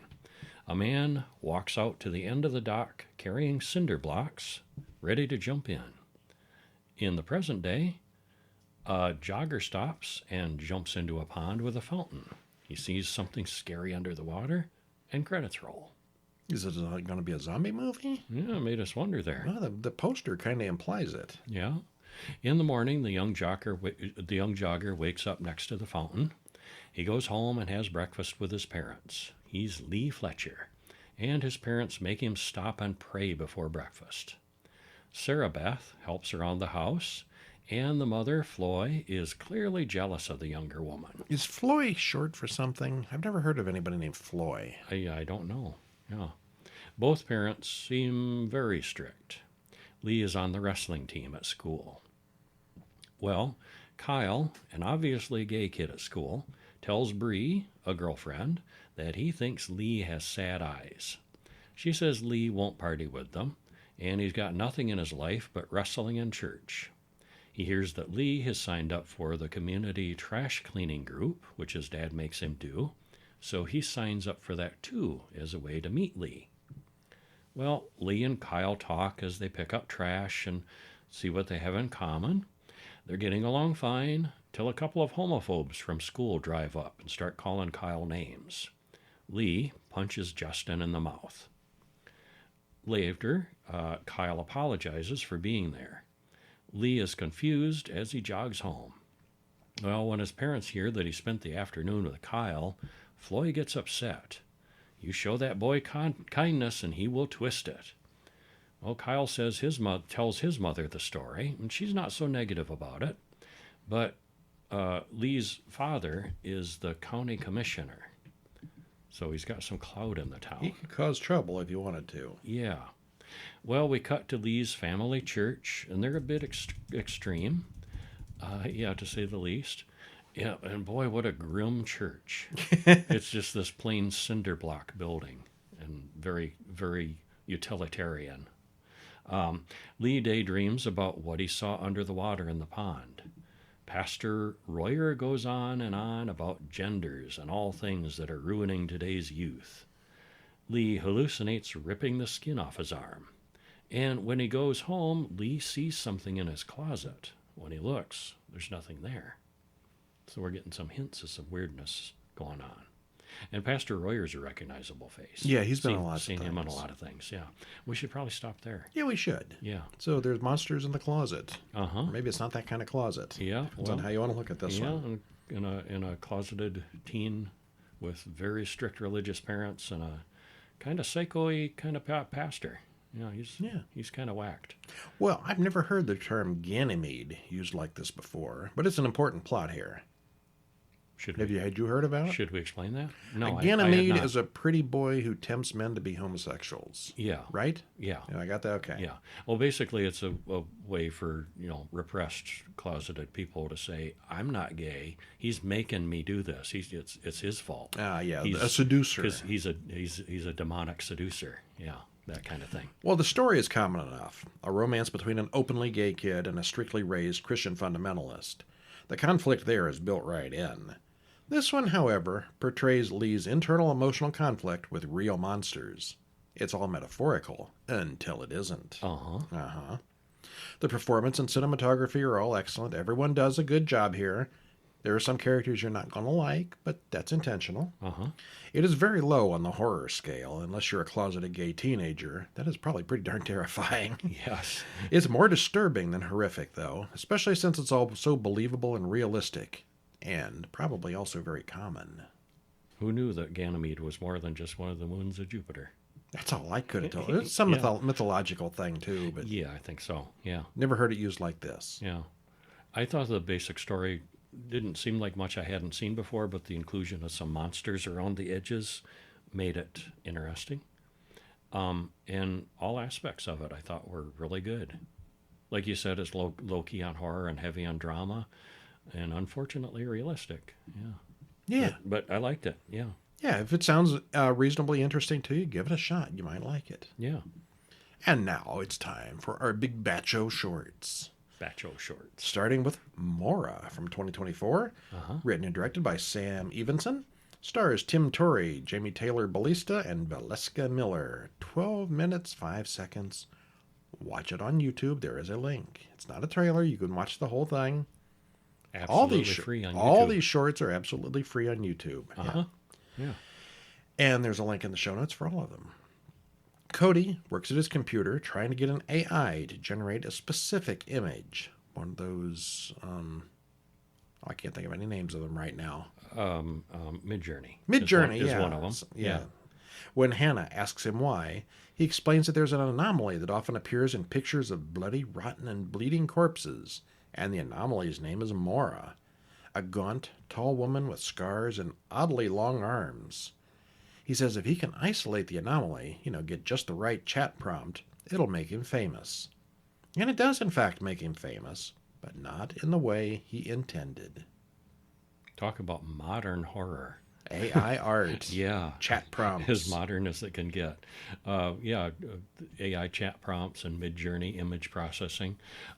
A man walks out to the end of the dock carrying cinder blocks, ready to jump in. In the present day, a jogger stops and jumps into a pond with a fountain. He sees something scary under the water, and credits roll. Is it going to be a zombie movie? Yeah, it made us wonder there. Well, the poster kind of implies it. Yeah. In the morning, the young jogger wakes up next to the fountain. He goes home and has breakfast with his parents. He's Lee Fletcher, and his parents make him stop and pray before breakfast. Sarah Beth helps around the house, and the mother, Floy, is clearly jealous of the younger woman. Is Floy short for something? I've never heard of anybody named Floy. I don't know. Yeah. Both parents seem very strict. Lee is on the wrestling team at school. Well, Kyle, an obviously gay kid at school, tells Bree, a girlfriend, that he thinks Lee has sad eyes. She says Lee won't party with them, and he's got nothing in his life but wrestling and church. He hears that Lee has signed up for the community trash cleaning group, which his dad makes him do, so he signs up for that too as a way to meet Lee. Well, Lee and Kyle talk as they pick up trash and see what they have in common. They're getting along fine till a couple of homophobes from school drive up and start calling Kyle names. Lee punches Justin in the mouth. Later, Kyle apologizes for being there. Lee is confused as he jogs home. Well, when his parents hear that he spent the afternoon with Kyle, Floy gets upset. You show that boy kindness and he will twist it. Well, Kyle says tells his mother the story, and she's not so negative about it. But Lee's father is the county commissioner, so he's got some clout in the town. He could cause trouble if you wanted to. Yeah. Well, we cut to Lee's family church, and they're a bit extreme, to say the least. Yeah, and boy, what a grim church. It's just this plain cinder block building, and very, very utilitarian. Lee daydreams about what he saw under the water in the pond. Pastor Royer goes on and on about genders and all things that are ruining today's youth. Lee hallucinates ripping the skin off his arm. And when he goes home, Lee sees something in his closet. When he looks, there's nothing there. So we're getting some hints of some weirdness going on. And Pastor Royer's a recognizable face. Yeah, he's been in a lot of things. things. Seen him in a lot of things, yeah. We should probably stop there. Yeah, we should. Yeah. So there's monsters in the closet. Uh-huh. Or maybe it's not that kind of closet. Yeah. Depends on how you want to look at this one. Yeah, in a closeted teen with very strict religious parents and a kind of psycho-y kind of pastor. He's kind of whacked. Well, I've never heard the term Ganymede used like this before, but it's an important plot here. Had you heard about it? Should we explain that? No, Ganymede is a pretty boy who tempts men to be homosexuals. Yeah. Right? Yeah. I got that? Okay. Yeah. Well, basically, it's a way for, repressed, closeted people to say, I'm not gay. He's making me do this. It's his fault. Yeah. A seducer. Because he's a demonic seducer. Yeah. That kind of thing. Well, the story is common enough. A romance between an openly gay kid and a strictly raised Christian fundamentalist. The conflict there is built right in. This one, however, portrays Lee's internal emotional conflict with real monsters. It's all metaphorical, until it isn't. Uh-huh. The performance and cinematography are all excellent. Everyone does a good job here. There are some characters you're not going to like, but that's intentional. Uh-huh. It is very low on the horror scale, unless you're a closeted gay teenager. That is probably pretty darn terrifying. Yes. It's more disturbing than horrific, though, especially since it's all so believable and realistic. And probably also very common. Who knew that Ganymede was more than just one of the moons of Jupiter? That's all I could have told. It's some Yeah. mythological thing too, but Yeah, I think so. Yeah. never heard it used like this. Yeah. I thought the basic story didn't seem like much I hadn't seen before, but the inclusion of some monsters around the edges made it interesting. And all aspects of it I thought were really good. Like you said, it's low key on horror and heavy on drama, and unfortunately realistic. Yeah. Yeah. But I liked it. Yeah. Yeah, if it sounds reasonably interesting to you, give it a shot. You might like it. Yeah. And now it's time for our big Bacho shorts. Bacho shorts. Starting with Mora from 2024, written and directed by Sam Evenson. Stars Tim Torrey, Jamie Taylor Ballista, and Valeska Miller. 12 minutes, 5 seconds. Watch it on YouTube. There is a link. It's not a trailer. You can watch the whole thing. Absolutely free on YouTube. All these shorts are absolutely free on YouTube. Yeah. And there's a link in the show notes for all of them. Cody works at his computer trying to get an AI to generate a specific image. One of those, I can't think of any names of them right now. Midjourney. Midjourney, is yeah. one of them. Yeah. When Hannah asks him why, he explains that there's an anomaly that often appears in pictures of bloody, rotten, and bleeding corpses, and the anomaly's name is Mora, a gaunt, tall woman with scars and oddly long arms. He says if he can isolate the anomaly, get just the right chat prompt, it'll make him famous. And it does, in fact, make him famous, but not in the way he intended. Talk about modern horror. AI art. Yeah. Chat prompts. As modern as it can get. AI chat prompts and Midjourney image processing.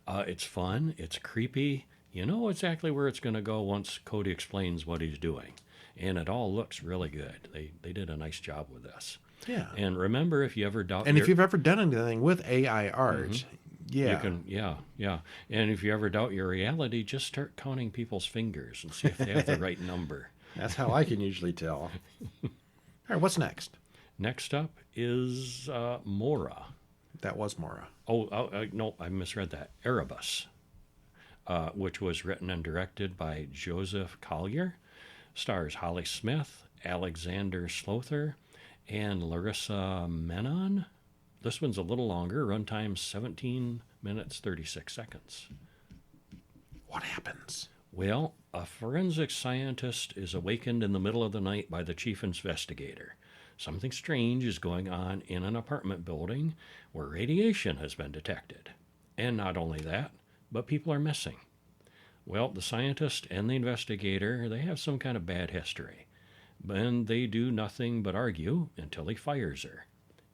It's fun. It's creepy. You know exactly where it's going to go once Cody explains what he's doing. And it all looks really good. They did a nice job with this. Yeah. And remember, if you ever doubt... And if you've ever done anything with AI art, yeah. You can, yeah. And if you ever doubt your reality, just start counting people's fingers and see if they have the right number. That's how I can usually tell. All right, what's next? Next up is Mora. That was Mora. No, I misread that. Erebus, which was written and directed by Joseph Collier. Stars Holly Smith, Alexander Slother, and Larissa Menon. This one's a little longer. Runtime 17 minutes, 36 seconds. What happens? Well, a forensic scientist is awakened in the middle of the night by the chief investigator. Something strange is going on in an apartment building where radiation has been detected. And not only that, but people are missing. Well, the scientist and the investigator, they have some kind of bad history. And they do nothing but argue until he fires her.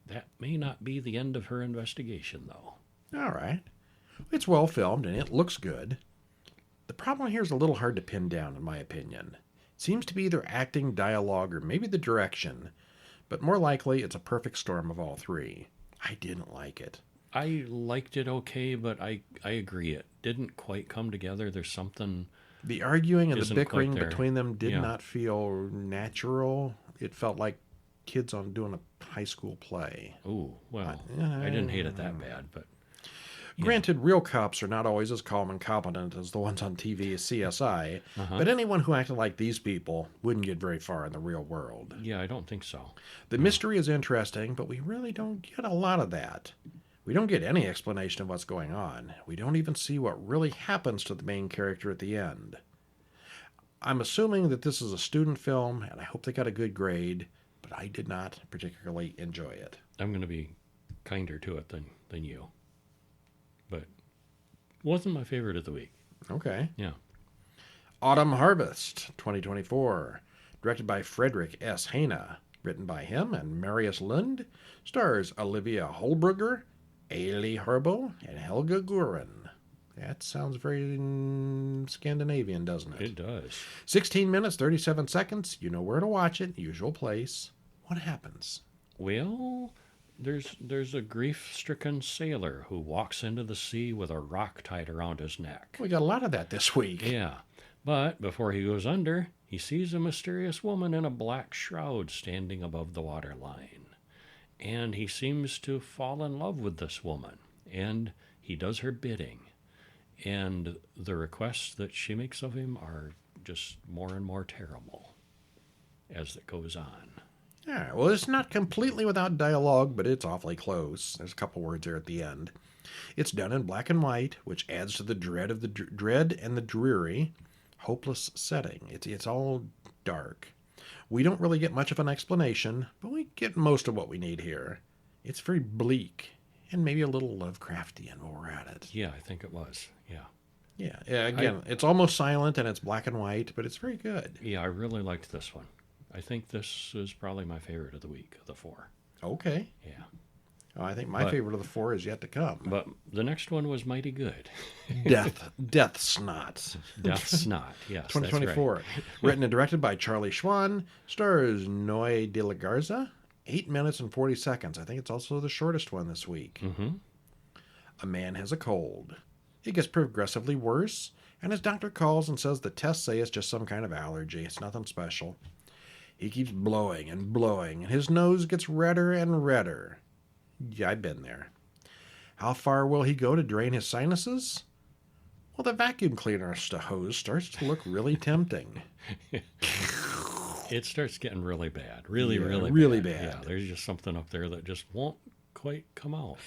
That may not be the end of her investigation, though. All right. It's well filmed and it looks good. The problem here is a little hard to pin down, in my opinion. It seems to be either acting, dialogue, or maybe the direction, but more likely it's a perfect storm of all three. I didn't like it. I liked it okay, but I agree it didn't quite come together. There's something... The arguing and the Isn't bickering quite there. between them did Yeah. not feel natural. It felt like kids on doing a high school play. Ooh, well, I didn't hate it that bad, but... Granted, real cops are not always as calm and competent as the ones on TV as CSI, but anyone who acted like these people wouldn't get very far in the real world. Yeah, I don't think so. The mystery is interesting, but we really don't get a lot of that. We don't get any explanation of what's going on. We don't even see what really happens to the main character at the end. I'm assuming that this is a student film, and I hope they got a good grade, but I did not particularly enjoy it. I'm going to be kinder to it than you. But wasn't my favorite of the week. Okay. Yeah. Autumn Harvest, 2024. Directed by Frederick S. Hana. Written by him and Marius Lund. Stars Olivia Holbrugger, Ailey Harbo, and Helga Guren. That sounds very Scandinavian, doesn't it? It does. 16 minutes, 37 seconds. You know where to watch it. Usual place. What happens? Well, there's a grief-stricken sailor who walks into the sea with a rock tied around his neck. We got a lot of that this week. Yeah. But before he goes under, he sees a mysterious woman in a black shroud standing above the waterline. And he seems to fall in love with this woman. And he does her bidding. And the requests that she makes of him are just more and more terrible as it goes on. All right, well, it's not completely without dialogue, but it's awfully close. There's a couple words there at the end. It's done in black and white, which adds to the dread of the dread and the dreary, hopeless setting. It's all dark. We don't really get much of an explanation, but we get most of what we need here. It's very bleak and maybe a little Lovecraftian while we're at it. Yeah, I think it was. Yeah. Yeah. Again, it's almost silent and it's black and white, but it's very good. Yeah, I really liked this one. I think this is probably my favorite of the week, of the 4. Okay. Yeah. Oh, I think my favorite of the 4 is yet to come. But the next one was mighty good. Death Snot. Death Snot, yes. 2024. That's right. Written and directed by Charlie Schwan. Stars Noe de la Garza. 8 minutes and 40 seconds. I think it's also the shortest one this week. Mm-hmm. A man has a cold. It gets progressively worse, and his doctor calls and says the tests say it's just some kind of allergy. It's nothing special. He keeps blowing and blowing, and his nose gets redder and redder. Yeah, I've been there. How far will he go to drain his sinuses? Well, the vacuum cleaner hose starts to look really tempting. It starts getting really bad. Really bad. Yeah, there's just something up there that just won't quite come out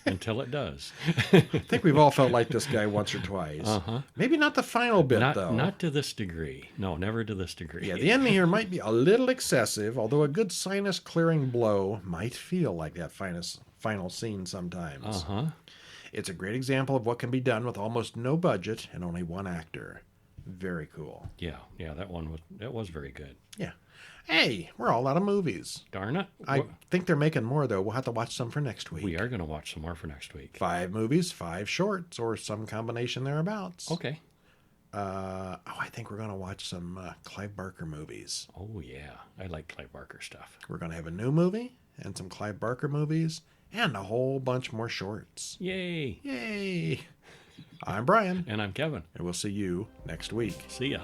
until it does. I think we've all felt like this guy once or twice. Uh-huh. Maybe not the final bit, though. Not to this degree. No, never to this degree. Yeah, the ending here might be a little excessive, although a good sinus-clearing blow might feel like that final scene sometimes. Uh-huh. It's a great example of what can be done with almost no budget and only one actor. Very cool. Yeah, that was very good. Yeah. Hey, we're all out of movies. Darn it. I think they're making more, though. We'll have to watch some for next week. We are going to watch some more for next week. 5 movies, 5 shorts, or some combination thereabouts. Okay. I think we're going to watch some Clive Barker movies. Oh, yeah. I like Clive Barker stuff. We're going to have a new movie and some Clive Barker movies and a whole bunch more shorts. Yay. Yay. I'm Brian. And I'm Kevin. And we'll see you next week. See ya.